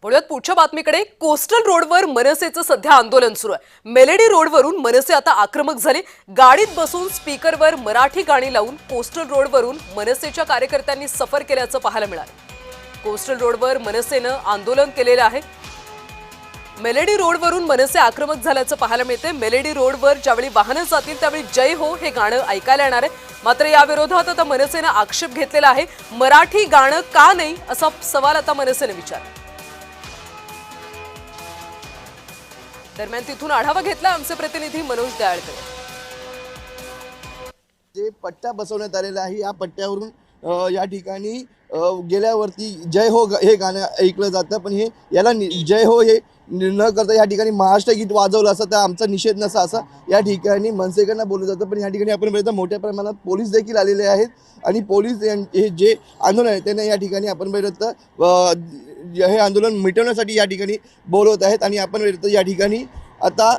वळूयात पुढच्या बातमीकडे। कोस्टल रोडवर मनसेचं सध्या आंदोलन सुरू आहे। मेलेडी रोडवरून मनसे आता आक्रमक झाले। गाडीत बसून स्पीकरवर मराठी गाणी लावून कोस्टल रोडवरून मनसेच्या कार्यकर्त्यांनी सफर केल्याचं पाहायला मिळालं। कोस्टल रोडवर मनसेनं आंदोलन केलेलं आहे। मेलेडी रोडवरून मनसे आक्रमक झाल्याचं पाहायला मिळते। मेलेडी रोडवर ज्यावेळी वाहनं जातील त्यावेळी जय हो हे गाणं ऐकायला येणार आहे। मात्र या विरोधात आता मनसेनं आक्षेप घेतलेला आहे। मराठी गाणं का नाही असा सवाल आता मनसेने विचारला। दरम्यान तिथून आढावा घेतला आमचे प्रतिनिधी मनोज दयाळकर। जे पट्टा बसवण्यात आलेला आहे या पट्ट्यावरून या ठिकाणी गेल्यावरती जय हो हे गाणं ऐकलं जातं, पण हे याला जय हो हे न करता या ठिकाणी महाराष्ट्र गीत वाजवलं असं तर आमचा निषेध नसा असं या ठिकाणी मनसेकरांना बोललं जातं। पण या ठिकाणी आपण बघितलं मोठ्या प्रमाणात पोलीस देखील आलेले आहेत आणि पोलीस हे जे आंदोलन आहे त्यांना या ठिकाणी आपण बघितलं हे आंदोलन मिटवण्यासाठी या ठिकाणी बोलवत आहेत। आणि आपण बघितलं या ठिकाणी आता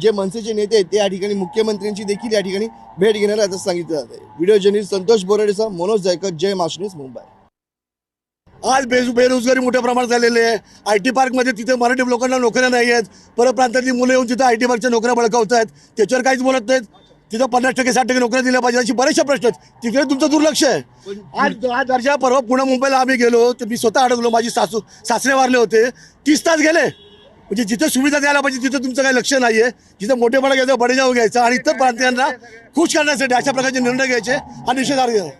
जे मनसेचे नेते आहेत ते या ठिकाणी मुख्यमंत्र्यांची देखील या ठिकाणी भेट घेणार असं सांगितलं जात आहे। व्हिडिओ जर्नलिस्ट संतोष बोराडेसह मनोज जयकर, जय महाराष्ट्र न्यूज, मुंबई। आज बेरोजगारी मोठ्या प्रमाणात झालेली आहे। IT पार्कमध्ये तिथे मराठी लोकांना नोकऱ्या नाही आहेत। परप्रांतातली मुलं येऊन तिथं IT पार्कच्या नोकऱ्या बळकावत आहेत, त्याच्यावर काहीच बोलत नाहीत। तिथं 50% 60% नोकऱ्या दिल्या पाहिजे अशी बरेचसे प्रश्न आहेत, तिकडे तुमचं दुर्लक्ष आहे। आज वर्षा परवा पुणे मुंबईला आम्ही गेलो तर मी स्वतः अडकलो, माझी सासरे वारले होते, 30 तास गेले। म्हणजे जिथे सुविधा द्यायला पाहिजे तिथं तुमचं काही लक्ष नाही आहे। जिथं मोठेपणा घ्यायचं बडेजाव घ्यायचं आणि इतर प्रांतीयांना खुश करण्यासाठी अशा प्रकारचे निर्णय घ्यायचे हा निषेधार्ह आहे।